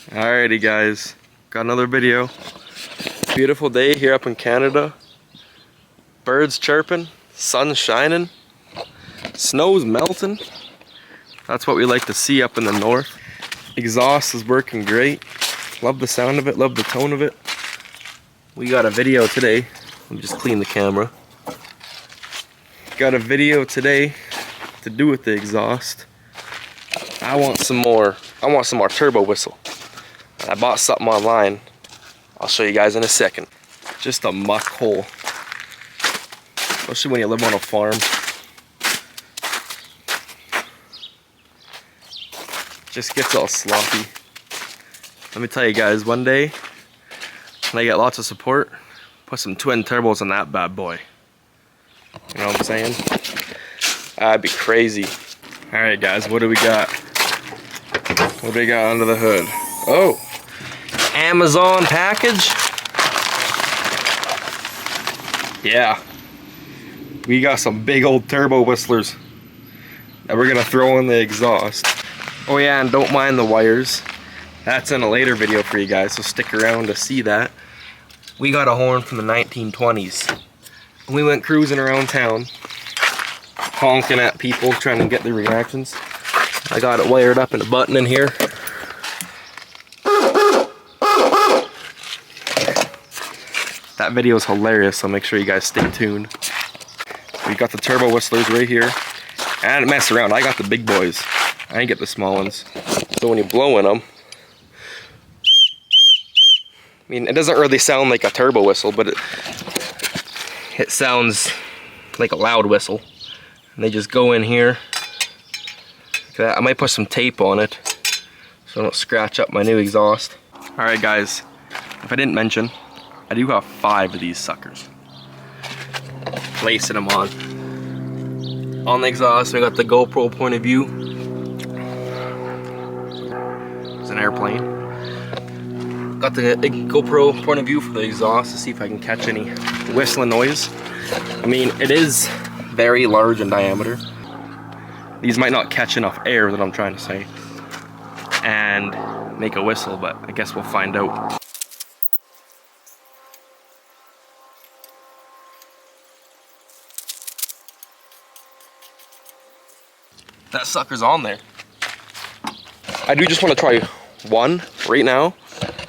Alrighty guys, got another video. Beautiful day here up in Canada. Birds chirping, sun shining, snow's melting. That's what we like to see up in the north. Exhaust is working great. Love the sound of it, love the tone of it. We got a video today. Let me just clean the camera. Got a video today to do with the exhaust. I want some more turbo whistle. I bought something online. I'll show you guys in a second. Just a muck hole. Especially when you live on a farm. Just gets all sloppy. Let me tell you guys, one day when I get lots of support, put some twin turbos on that bad boy. You know what I'm saying? That'd be crazy. Alright guys, what do we got? What do we got under the hood? Oh! Amazon package? Yeah. We got some big old turbo whistlers that we're gonna throw in the exhaust. Oh yeah, and don't mind the wires. That's in a later video for you guys, so stick around to see that. We got a horn from the 1920s. We went cruising around town, honking at people, trying to get their reactions. I got it wired up in a button in here. That video is hilarious, so make sure you guys stay tuned. We got the turbo whistlers right here. And I didn't mess around, I got the big boys. I didn't get the small ones. So when you blow in them, I mean, it doesn't really sound like a turbo whistle, but it sounds like a loud whistle. And they just go in here. Like that. I might put some tape on it so I don't scratch up my new exhaust. Alright guys, if I didn't mention, I do have 5 of these suckers. Placing them on. On the exhaust, we got the GoPro point of view. It's an airplane. Got the GoPro point of view for the exhaust to see if I can catch any whistling noise. I mean, it is very large in diameter. These might not catch enough air, that I'm trying to say, and make a whistle, but I guess we'll find out. That sucker's on there. I do just want to try one right now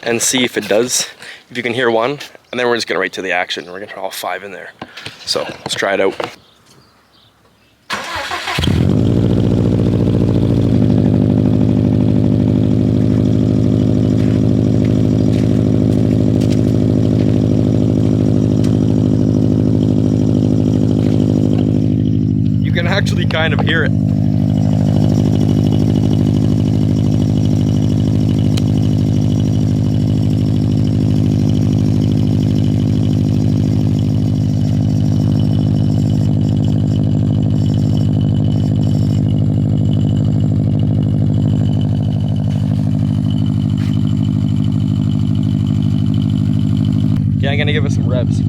and see if it does, if you can hear one, and then we're just gonna right to the action. We're gonna try all 5 in there. So let's try it out. You can actually kind of hear it. Yeah, I'm gonna give it some revs.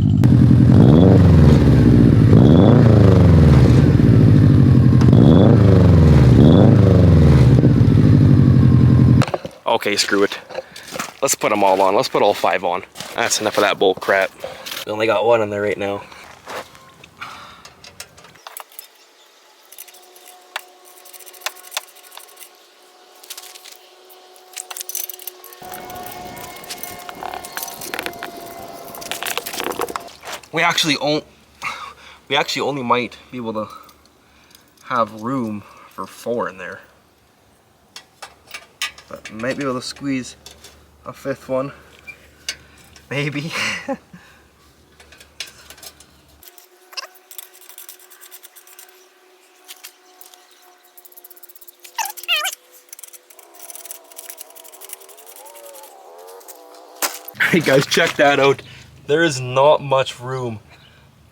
Okay, screw it. Let's put them all on. Let's put all 5 on. That's enough of that bull crap. We only got 1 in there right now. We actually only might be able to have room for 4 in there. But might be able to squeeze a 5th one. Maybe. Hey guys, check that out. There is not much room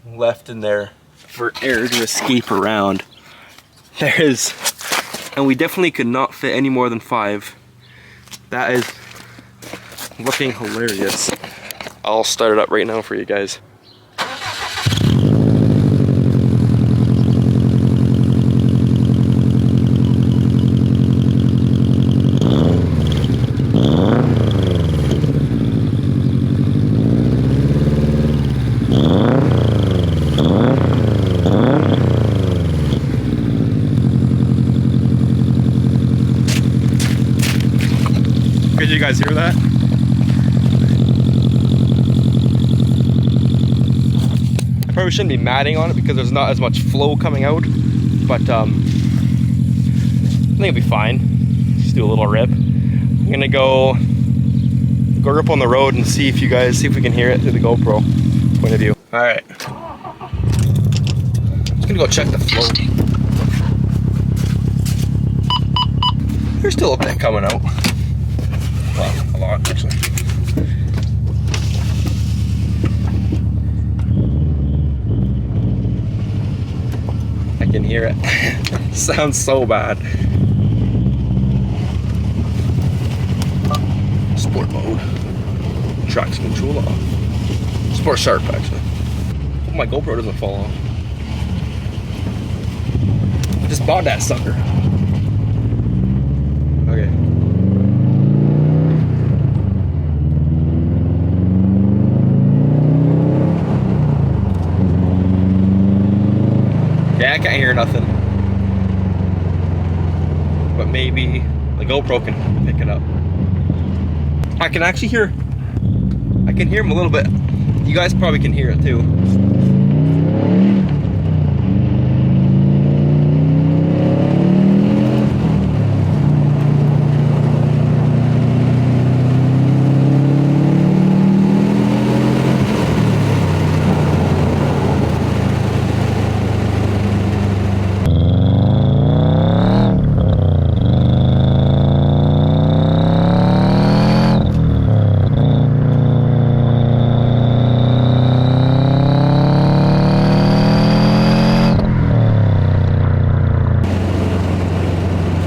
left in there for air to escape around. There is, and we definitely could not fit any more than 5. That is looking hilarious. I'll start it up right now for you guys. Did you guys hear that? I probably shouldn't be matting on it because there's not as much flow coming out, but I think it'll be fine. Just do a little rip. I'm gonna go up on the road and see if we can hear it through the GoPro point of view. All right, just gonna go check the flow. There's still a bit coming out. Well, a lot actually. I can hear it. Sounds so bad. Sport mode. Traction control off. Sport sharp actually. Hope my GoPro doesn't fall off. I just bought that sucker. Okay. Yeah, I can't hear nothing. But maybe the GoPro can pick it up. I can actually hear. I can hear him a little bit. You guys probably can hear it too.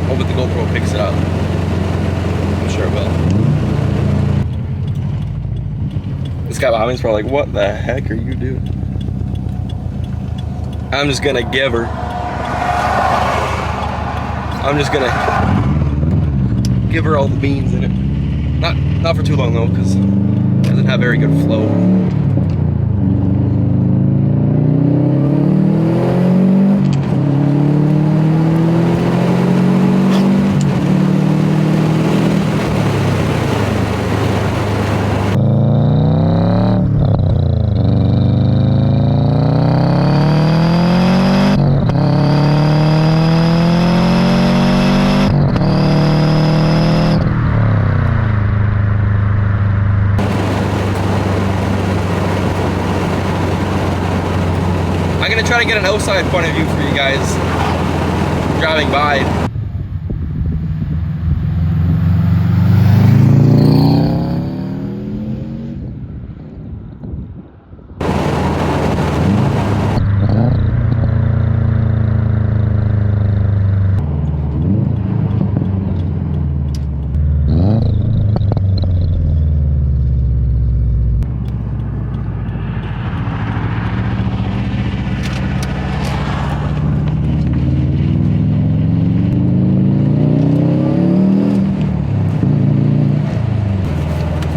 Hope the GoPro picks it up. I'm sure it will. This guy behind me is probably like, what the heck are you doing? I'm just gonna give her. I'm just gonna give her all the beans in it. Not for too long though, because it doesn't have very good flow. I'm gonna try to get an outside point of view for you guys driving by.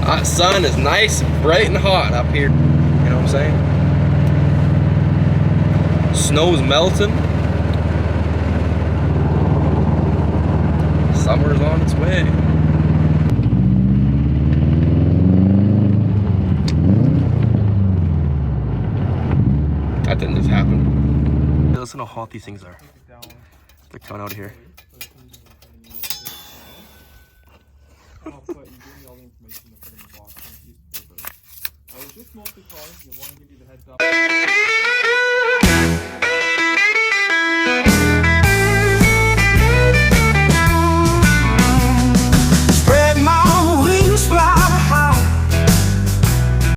That sun is nice, bright and hot up here. You know what I'm saying? Snow's melting. Summer's on its way. That didn't just happen. Listen how hot these things are. They're coming out of here. I was just mostly calling, you want to give you the heads up.